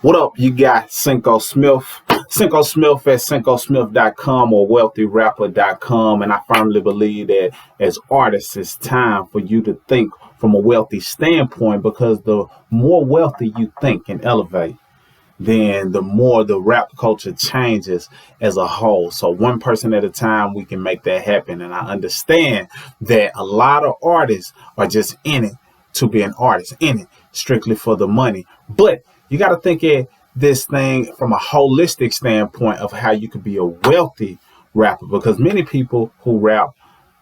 What up, you got Cinco Smith. Cinco Smith at CincoSmith.com or WealthyRapper.com. And I firmly believe that as artists, it's time for you to think from a wealthy standpoint, because the more wealthy you think and elevate, then the more the rap culture changes as a whole. So one person at a time, we can make that happen. And I understand that a lot of artists are just in it to be an artist, in it strictly for the money. But you got to think at this thing from a holistic standpoint of how you could be a wealthy rapper, because many people who rap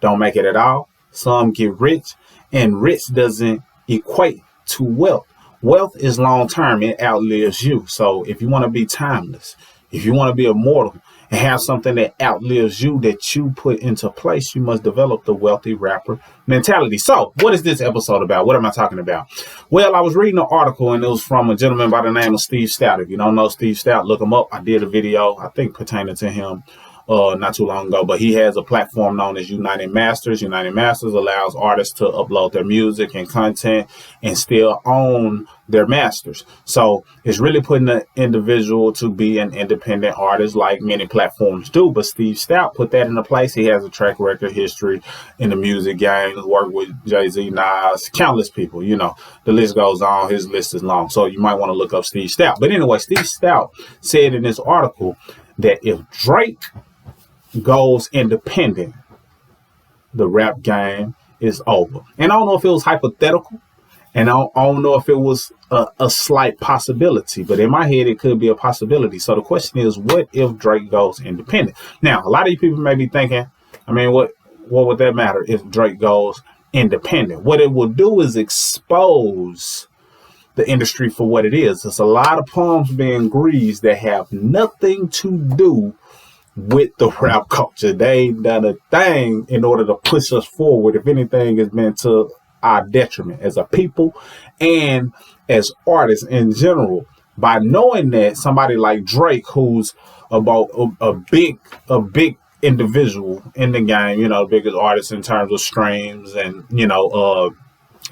don't make it at all. Some get rich, and rich doesn't equate to wealth. Wealth is long term. It outlives you. So if you want to be timeless, if you want to be immortal and have something that outlives you, that you put into place, you must develop the wealthy rapper mentality. So what is this episode about? What am I talking about? Well, I was reading an article, and it was from a gentleman by the name of Steve Stoute. If you don't know Steve Stoute, look him up. I did a video, I think, pertaining to him not too long ago, but he has a platform known as United Masters. United Masters allows artists to upload their music and content and still own their masters. So it's really putting the individual to be an independent artist like many platforms do. But Steve Stoute put that into place. He has a track record history in the music game. He's worked with Jay-Z, Nas, countless people. You know, the list goes on. His list is long. So you might want to look up Steve Stoute. But anyway, Steve Stoute said in this article that if Drake goes independent, the rap game is over. And I don't know if it was hypothetical, and I don't know if it was a slight possibility, but in my head it could be a possibility. So the question is, what if Drake goes independent? Now, a lot of you people may be thinking, I mean, what would that matter if Drake goes independent? What it will do is expose the industry for what it is. There's a lot of palms being greased that have nothing to do with the rap culture. They ain't done a thing in order to push us forward. If anything, it's been to our detriment as a people and as artists in general. By knowing that somebody like Drake, who's about a big individual in the game, you know, the biggest artist in terms of streams and, you know,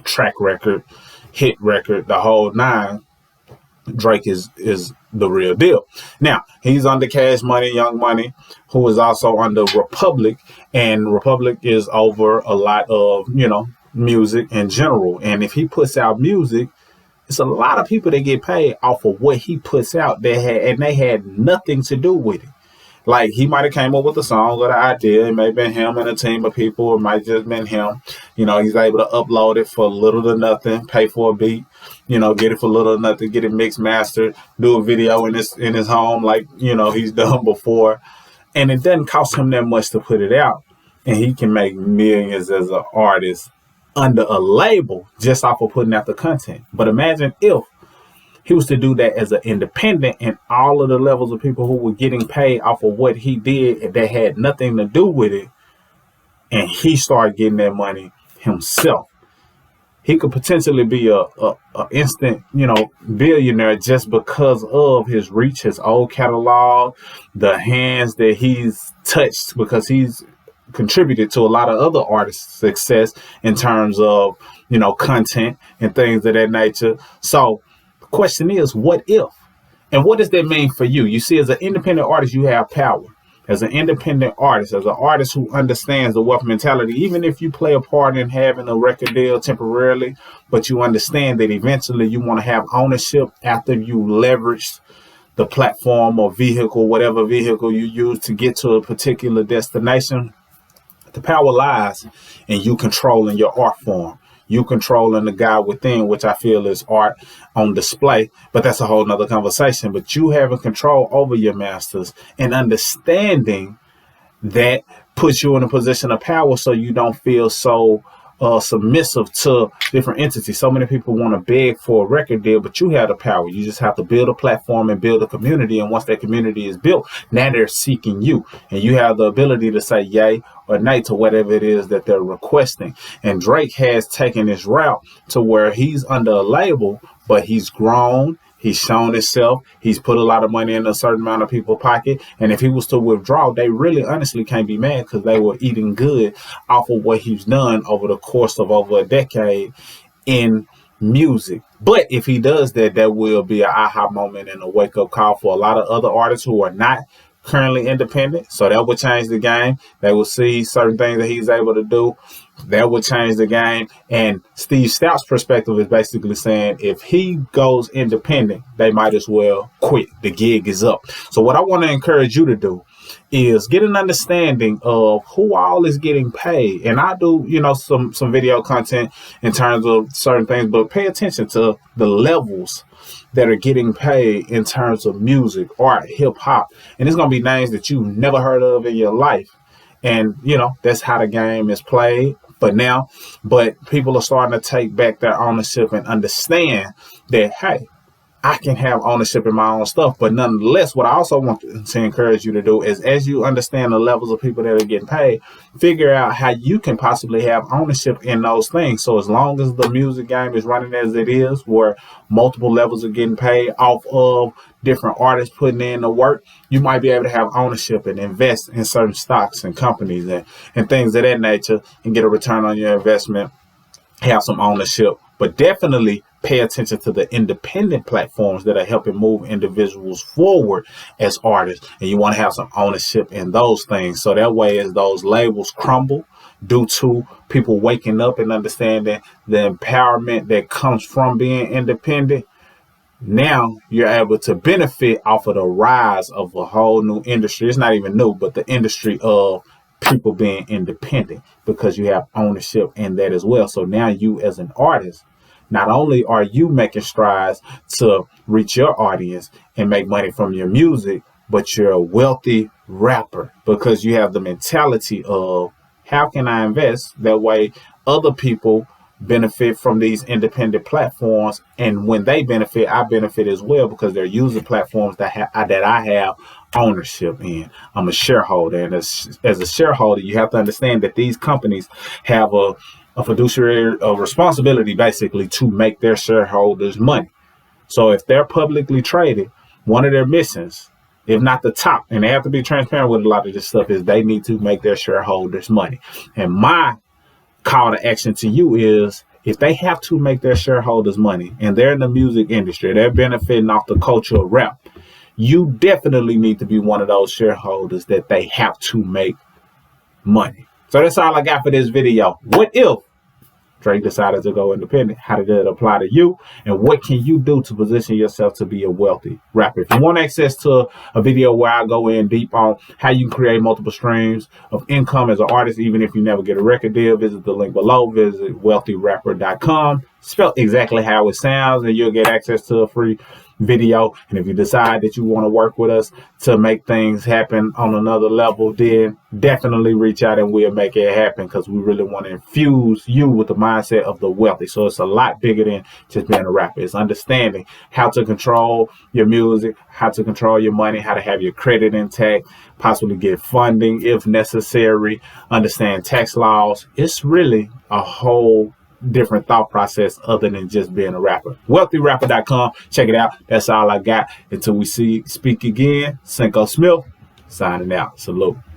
track record, hit record, the whole nine, Drake is the real deal. Now, he's under Cash Money, Young Money, who is also under Republic, and Republic is over a lot of, you know, music in general. And if he puts out music, it's a lot of people that get paid off of what he puts out. They had nothing to do with it. Like, he might have came up with a song or the idea. It may have been him and a team of people. Or it might just been him. You know, he's able to upload it for little to nothing, pay for a beat, you know, get it for little to nothing, get it mixed, mastered, do a video in his home like, you know, he's done before. And it doesn't cost him that much to put it out. And he can make millions as an artist under a label just off of putting out the content. But imagine if he was to do that as an independent, and all of the levels of people who were getting paid off of what he did that had nothing to do with it, and he started getting that money himself. He could potentially be a instant, you know, billionaire just because of his reach, his old catalog, the hands that he's touched, because he's contributed to a lot of other artists' success in terms of, you know, content and things of that nature. So question is, what if? And what does that mean for you? You see, as an independent artist, you have power. As an independent artist, as an artist who understands the wealth mentality, even if you play a part in having a record deal temporarily, but you understand that eventually you want to have ownership after you leverage the platform or vehicle, whatever vehicle you use to get to a particular destination, the power lies in you controlling your art form. You controlling the guy within, which I feel is art on display, but that's a whole nother conversation. But you having control over your masters and understanding that puts you in a position of power, so you don't feel so submissive to different entities. So many people want to beg for a record deal, but you have the power. You just have to build a platform and build a community. And once that community is built, now they're seeking you, and you have the ability to say yay or nay to whatever it is that they're requesting. And Drake has taken this route to where he's under a label, but he's grown. He's shown himself. He's put a lot of money in a certain amount of people's pocket. And if he was to withdraw, they really honestly can't be mad, because they were eating good off of what he's done over the course of over a decade in music. But if he does that, that will be an aha moment and a wake up call for a lot of other artists who are not currently independent. So that would change the game. They will see certain things that he's able to do. That would change the game. And Steve Stoute's perspective is basically saying if he goes independent, they might as well quit. The gig is up. So what I want to encourage you to do is get an understanding of who all is getting paid. And I do, some video content in terms of certain things, but pay attention to the levels that are getting paid in terms of music, art, hip hop. And it's going to be names that you've never heard of in your life. And, that's how the game is played for now. But people are starting to take back their ownership and understand that, hey, I can have ownership in my own stuff. But nonetheless, what I also want to encourage you to do is, as you understand the levels of people that are getting paid, figure out how you can possibly have ownership in those things. So as long as the music game is running as it is, where multiple levels are getting paid off of different artists putting in the work, you might be able to have ownership and invest in certain stocks and companies and things of that nature and get a return on your investment, have some ownership. But definitely pay attention to the independent platforms that are helping move individuals forward as artists. And you want to have some ownership in those things. So that way, as those labels crumble due to people waking up and understanding the empowerment that comes from being independent, now you're able to benefit off of the rise of a whole new industry. It's not even new, but the industry of people being independent, because you have ownership in that as well. So now you as an artist, not only are you making strides to reach your audience and make money from your music, but you're a wealthy rapper because you have the mentality of how can I invest? That way other people benefit from these independent platforms. And when they benefit, I benefit as well because they're using platforms that I have ownership in. I'm a shareholder. And as a shareholder, you have to understand that these companies have a fiduciary responsibility basically to make their shareholders money. So if they're publicly traded, one of their missions, if not the top, and they have to be transparent with a lot of this stuff, is they need to make their shareholders money. And my call to action to you is, if they have to make their shareholders money and they're in the music industry, they're benefiting off the culture of rap, you definitely need to be one of those shareholders that they have to make money. So that's all I got for this video. What if Drake decided to go independent? How did it apply to you? And what can you do to position yourself to be a wealthy rapper? If you want access to a video where I go in deep on how you can create multiple streams of income as an artist, even if you never get a record deal, visit the link below. Visit wealthyrapper.com. Spelled exactly how it sounds, and you'll get access to a free video. And if you decide that you want to work with us to make things happen on another level, then definitely reach out and we'll make it happen, because we really want to infuse you with the mindset of the wealthy. So it's a lot bigger than just being a rapper. It's understanding how to control your music, how to control your money, how to have your credit intact, possibly get funding if necessary, understand tax laws. It's really a whole different thought process other than just being a rapper. wealthyrapper.com. Check it out. That's all I got. Until we speak again, Cinco Smith signing out. Salute.